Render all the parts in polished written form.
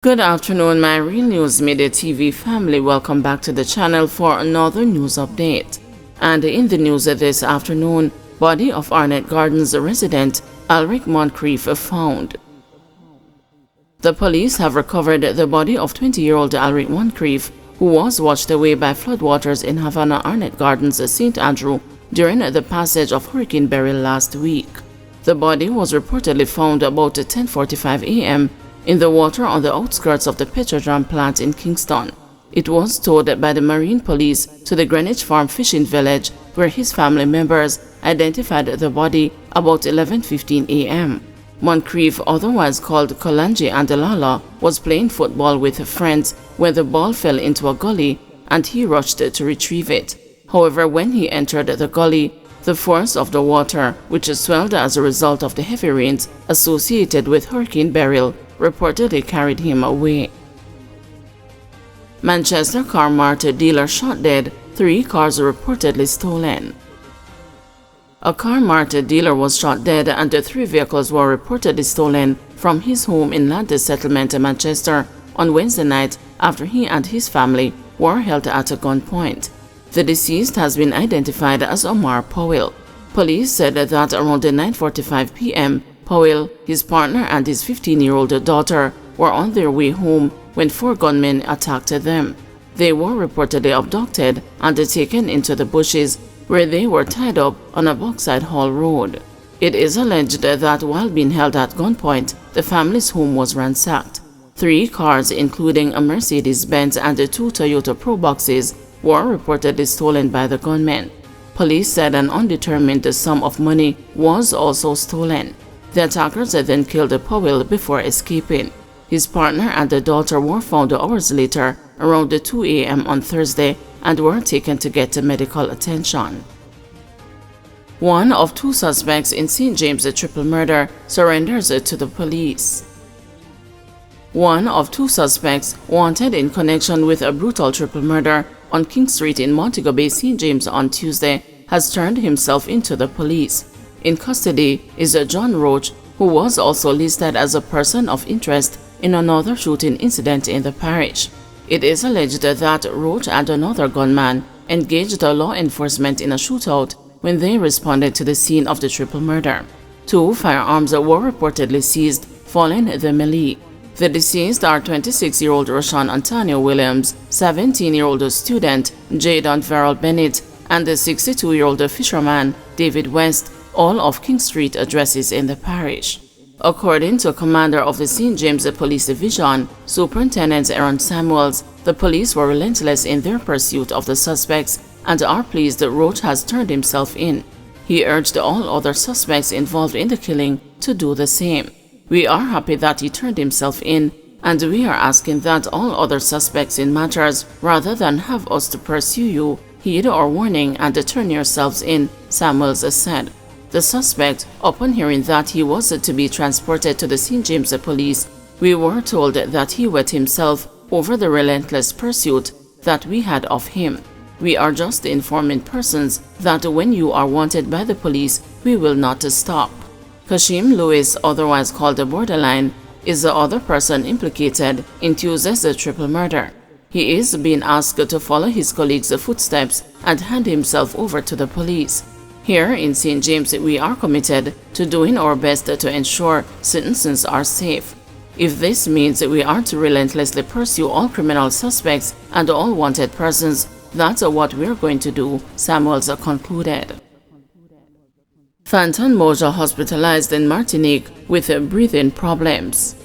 Good afternoon, my Real News Midday TV family. Welcome back to the channel for another news update. And in the news this afternoon, body of Arnett Gardens resident Alric Moncrief found. The police have recovered the body of 20-year-old Alric Moncrief, who was washed away by floodwaters in Havana Arnett Gardens, St. Andrew during the passage of Hurricane Beryl last week. The body was reportedly found about 10:45 a.m. in the water on the outskirts of the petroleum plant in Kingston. It was towed by the Marine Police to the Greenwich Farm fishing village, where his family members identified the body about 11:15 a.m. Moncrief, otherwise called Kolanji Andalala, was playing football with friends when the ball fell into a gully and he rushed to retrieve it. However, when he entered the gully, the force of the water, which swelled as a result of the heavy rains associated with Hurricane Beryl, reportedly carried him away. Manchester car mart dealer shot dead, 3 cars reportedly stolen. A car mart dealer was shot dead and 3 vehicles were reportedly stolen from his home in Landis Settlement, Manchester, on Wednesday night after he and his family were held at a gunpoint. The deceased has been identified as Omar Powell. Police said that around 9:45 p.m., Powell, his partner and his 15-year-old daughter were on their way home when 4 gunmen attacked them. They were reportedly abducted and taken into the bushes, where they were tied up on a Bogside Hall road. It is alleged that while being held at gunpoint, the family's home was ransacked. 3 cars, including a Mercedes-Benz and 2 Toyota Proboxes, were reportedly stolen by the gunmen. Police said an undetermined sum of money was also stolen. The attackers then killed Powell before escaping. His partner and the daughter were found hours later, around 2 a.m. on Thursday, and were taken to get medical attention. One of 2 suspects in St. James' triple murder surrenders to the police. One of 2 suspects wanted in connection with a brutal triple murder on King Street in Montego Bay, St. James on Tuesday has turned himself into the police. In custody is John Roach, who was also listed as a person of interest in another shooting incident in the parish. It is alleged that Roach and another gunman engaged law enforcement in a shootout when they responded to the scene of the triple murder. 2 firearms were reportedly seized following the melee. The deceased are 26-year-old Roshan Antonio Williams, 17-year-old student Jadon Verrell Bennett, and the 62-year-old fisherman David West, all of King Street addresses in the parish. According to Commander of the St. James Police Division, Superintendent Aaron Samuels, the police were relentless in their pursuit of the suspects and are pleased that Roach has turned himself in. He urged all other suspects involved in the killing to do the same. We are happy that he turned himself in, and we are asking that all other suspects in matters, rather than have us to pursue you, heed our warning and turn yourselves in, Samuels said. The suspect, upon hearing that he was to be transported to the St. James Police, we were told that he wet himself over the relentless pursuit that we had of him. We are just informing persons that when you are wanted by the police, we will not stop. Kashim Lewis, otherwise called the Borderline, is the other person implicated in Tuesday's triple murder. He is being asked to follow his colleague's footsteps and hand himself over to the police. Here in St. James, we are committed to doing our best to ensure citizens are safe. If this means we are to relentlessly pursue all criminal suspects and all wanted persons, that's what we're going to do, Samuels concluded. Fanton Mojah hospitalized in Martinique with breathing problems.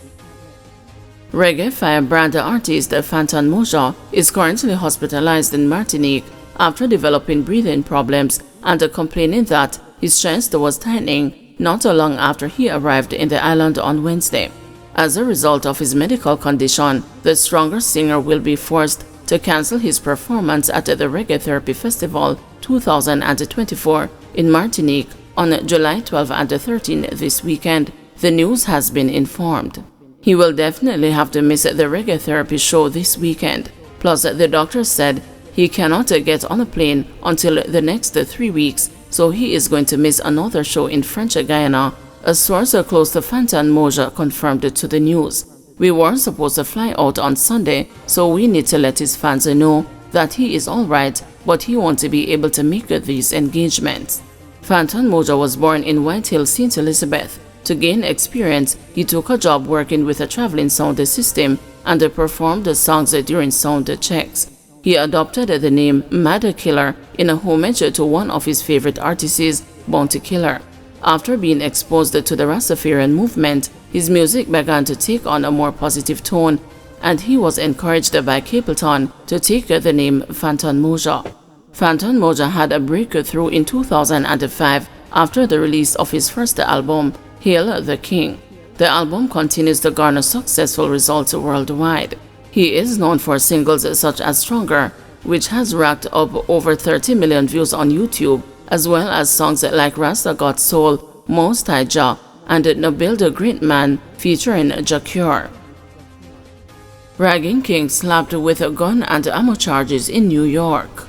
Reggae firebrand artist Fanton Mojah is currently hospitalized in Martinique after developing breathing problems and complaining that his chest was tightening not long after he arrived in the island on Wednesday. As a result of his medical condition, the stronger singer will be forced to cancel his performance at the Reggae Therapy Festival 2024 in Martinique on July 12 and 13 this weekend, the news has been informed. He will definitely have to miss the Reggae Therapy show this weekend. Plus, the doctor said he cannot get on a plane until the next 3 weeks, so he is going to miss another show in French Guiana, a source close to Fanton Mojah confirmed to the news. "We were supposed to fly out on Sunday, so we need to let his fans know that he is alright, but he won't be able to make these engagements." Fanton Mojah was born in White Hill, St. Elizabeth. To gain experience, he took a job working with a traveling sound system and performed the songs during sound checks. He adopted the name Mad Killer in a homage to one of his favorite artists, Bounty Killer. After being exposed to the Rastafarian movement, his music began to take on a more positive tone, and he was encouraged by Capleton to take the name Fanton Mojah. Fanton Mojah had a breakthrough in 2005 after the release of his first album, Hail the King. The album continues to garner successful results worldwide. He is known for singles such as Stronger, which has racked up over 30 million views on YouTube, as well as songs like Rasta Got Soul, Most High Jah, and Nabil the Great Man featuring Jacure. Ragging King slapped with gun and ammo charges in New York.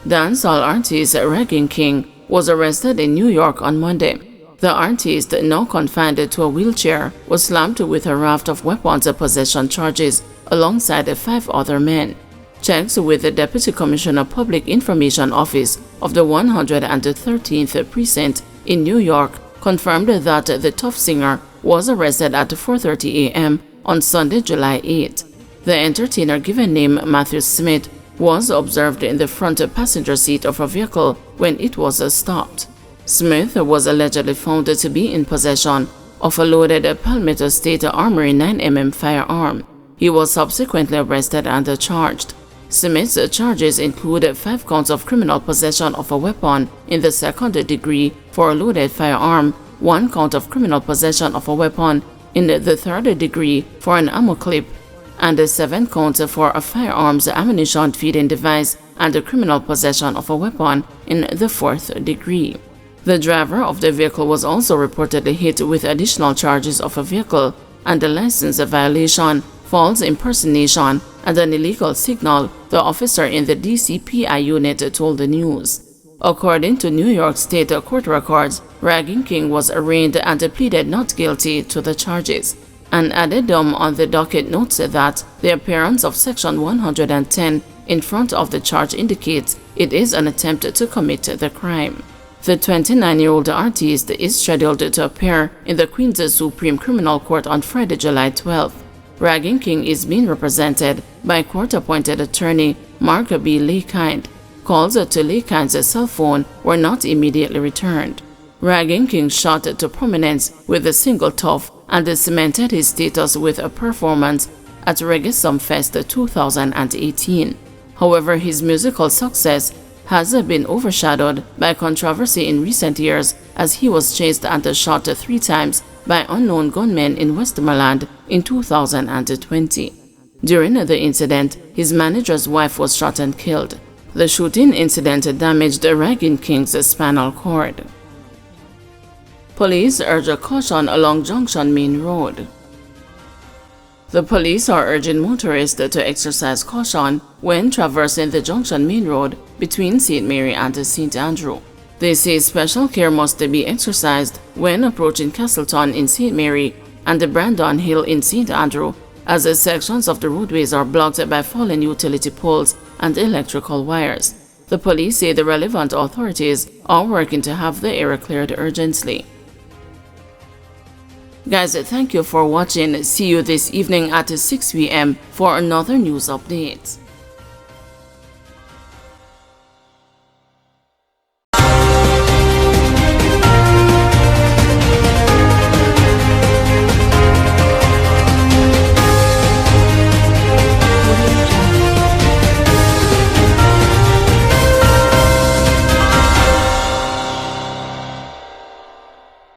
Dancehall artist Ragging King was arrested in New York on Monday. The artist, now confined to a wheelchair, was slammed with a raft of weapons possession charges alongside 5 other men. Checks with the Deputy Commissioner Public Information Office of the 113th Precinct in New York confirmed that the Tough Singer was arrested at 4:30 a.m. on Sunday, July 8. The entertainer, given name Matthew Smith, was observed in the front passenger seat of a vehicle when it was stopped. Smith was allegedly found to be in possession of a loaded Palmetto State Armory 9mm firearm. He was subsequently arrested and charged. Smith's charges include 5 counts of criminal possession of a weapon in the 2nd degree for a loaded firearm, 1 count of criminal possession of a weapon in the 3rd degree for an ammo clip, and 7 counts for a firearms ammunition feeding device and a criminal possession of a weapon in the 4th degree. The driver of the vehicle was also reportedly hit with additional charges of a vehicle and a license violation, false impersonation, and an illegal signal, the officer in the DCPI unit told the news. According to New York State court records, Ragging King was arraigned and pleaded not guilty to the charges. An addendum on the docket notes that the appearance of Section 110 in front of the charge indicates it is an attempt to commit the crime. The 29-year-old artist is scheduled to appear in the Queens Supreme Criminal Court on Friday, July 12th. Ragging King is being represented by court-appointed attorney Mark B. Leekind. Calls to Leekind's cell phone were not immediately returned. Ragging King shot to prominence with a single Tough and cemented his status with a performance at Reggae Sumfest 2018. However, his musical success has been overshadowed by controversy in recent years as he was chased and shot 3 times by unknown gunmen in Westmoreland in 2020. During the incident, his manager's wife was shot and killed. The shooting incident damaged Ragging King's spinal cord. Police urge caution along Junction Main Road. The police are urging motorists to exercise caution when traversing the Junction Main Road between St. Mary and St. Andrew. They say special care must be exercised when approaching Castleton in St. Mary and the Brandon Hill in St. Andrew, as sections of the roadways are blocked by fallen utility poles and electrical wires. The police say the relevant authorities are working to have the area cleared urgently. Guys, thank you for watching. See you this evening at 6 p.m. for another news update.